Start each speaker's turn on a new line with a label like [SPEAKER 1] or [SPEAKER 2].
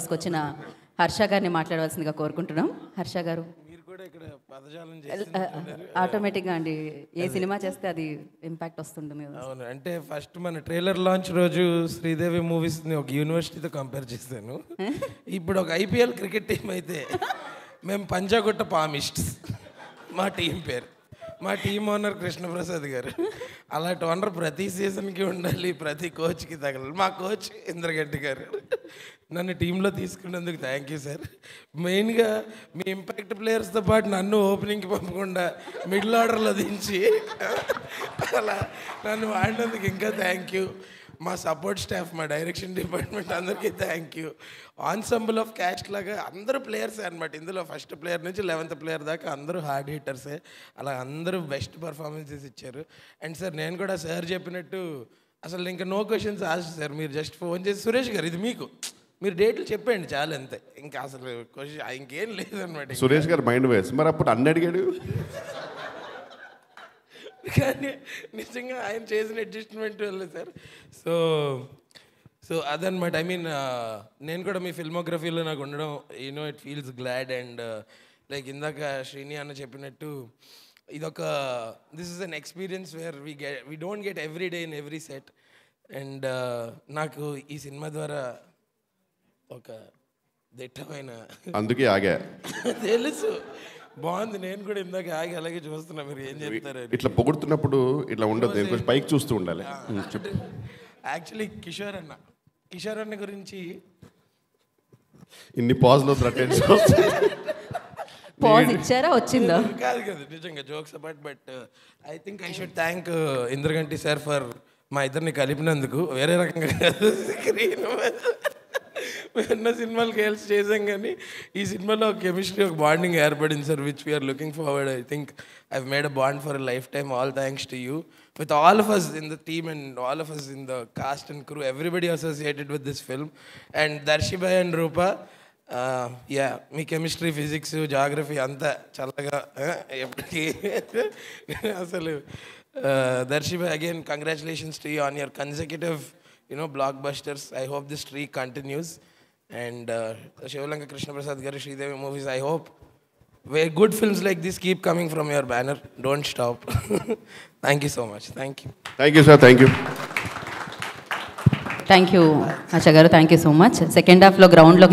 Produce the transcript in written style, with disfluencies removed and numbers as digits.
[SPEAKER 1] వర్క్స్కి వచ్చిన హర్ష గారిని మాట్లాడవలసిందిగా కోరుకుంటున్నాం. హర్ష గారు ఆటోమేటిక్గా అండి ఏ సినిమా చేస్తే అది ఇంపాక్ట్ వస్తుంటుంది.
[SPEAKER 2] అవును, అంటే ఫస్ట్ మన ట్రైలర్ లాంచ్ రోజు శ్రీదేవి మూవీస్ని ఒక యూనివర్సిటీతో కంపేర్ చేశాను. ఇప్పుడు ఒక ఐపీఎల్ క్రికెట్ టీం అయితే మేము పంజాగుట్ట పామిస్ట్స్ మా టీం పేరు. మా టీం ఓనర్ కృష్ణప్రసాద్ గారు. అలాంటి ఓనర్ ప్రతి సీజన్కి ఉండాలి, ప్రతి కోచ్కి తగలాలి. మా కోచ్ ఇంద్రగడ్డి గారు. నన్ను టీంలో తీసుకున్నందుకు థ్యాంక్ యూ సార్. మెయిన్గా మీ ఇంపాక్ట్ ప్లేయర్స్తో పాటు నన్ను ఓపెనింగ్కి పంపకుండా మిడిల్ ఆర్డర్లో దించి అలా నన్ను వాడినందుకు ఇంకా థ్యాంక్ యూ. మా సపోర్ట్ స్టాఫ్, మా డైరెక్షన్ డిపార్ట్మెంట్ అందరికీ thank you. Ensemble of caste లాగా అందరూ ప్లేయర్సే అనమాట. ఇందులో ఫస్ట్ ప్లేయర్ నుంచి 11th ప్లేయర్ దాకా అందరూ హార్డ్ హిట్టర్సే. అలా అందరూ బెస్ట్ పర్ఫార్మెన్సెస్ ఇచ్చారు. అండ్ సార్ నేను కూడా సార్ చెప్పినట్టు అసలు ఇంకా నో క్వశ్చన్స్ ఆస్ట్ సార్. మీరు జస్ట్ ఫోన్ చేసి సురేష్ గారు ఇది మీకు, మీరు డేట్లు చెప్పండి చాలా, అంతే. ఇంకా అసలు క్వశ్చన్ ఇంకేం లేదనమాట.
[SPEAKER 3] సురేష్ గారు మైండ్ వేస్ మరి అప్పుడు అన్ని అడిగాడు.
[SPEAKER 2] కానీ నిజంగా ఆయన చేసిన అడ్జస్ట్మెంట్ వల్ల సార్. సో అదనమాట. ఐ మీన్ నేను కూడా మీ ఫిల్మోగ్రఫీలో నాకు ఉండడం it feels glad. And like ఇందాక శ్రీని అన్న చెప్పినట్టు ఇదొక this is an experience where we don't get every day in every set. And నాకు ఈ సినిమా ద్వారా ఒక దిట్టమైన,
[SPEAKER 3] అందుకే ఆగా
[SPEAKER 2] తెలుసు, బాగుంది. నేను కూడా ఇందాక ఆగి అలాగే చూస్తున్నా మీరు ఏం చెప్తారు.
[SPEAKER 3] ఇట్లా పొగుడుతున్నప్పుడు ఇట్లా ఉండదు, కొంచెం పైకి చూస్తూ ఉండాలి.
[SPEAKER 2] యాక్చువల్లీ కిషోర్ అన్న గురించి
[SPEAKER 3] ఇన్ని పాజ్లో
[SPEAKER 1] పాజ్ ఇచ్చారా, వచ్చిందా?
[SPEAKER 2] కాదు నిజంగా jokes apart. But I think I should thank Indraganti sir for మా ఇద్దరిని కలిపినందుకు. వేరే రకంగా కాదు, స్క్రీన్ ఎన్నో సినిమాలకి హెల్ప్ చేసాం కానీ ఈ సినిమాలో ఒక కెమిస్ట్రీ, ఒక బాండింగ్ ఏర్పడింది sir, which we're looking forward. I think I've made a bond for a lifetime. All thanks to you, with all of us in the team and all of us in the cast and crew, everybody associated with this film. And Darshi bhai and Rupa, me chemistry, physics, geography అంతా చల్లగా ఎప్పటికీ అసలు. Darsi bhai, again congratulations to you on your consecutive blockbusters. I hope this streak continues. And Shivalanka Krishna Prasad garu Sridevi movies, I hope where good films like this keep coming from your banner. Don't stop. Thank you so much. Thank you.
[SPEAKER 3] Thank you sir. Thank you.
[SPEAKER 1] Thank you Asha garu. Thank you so much. Second half lo ground lo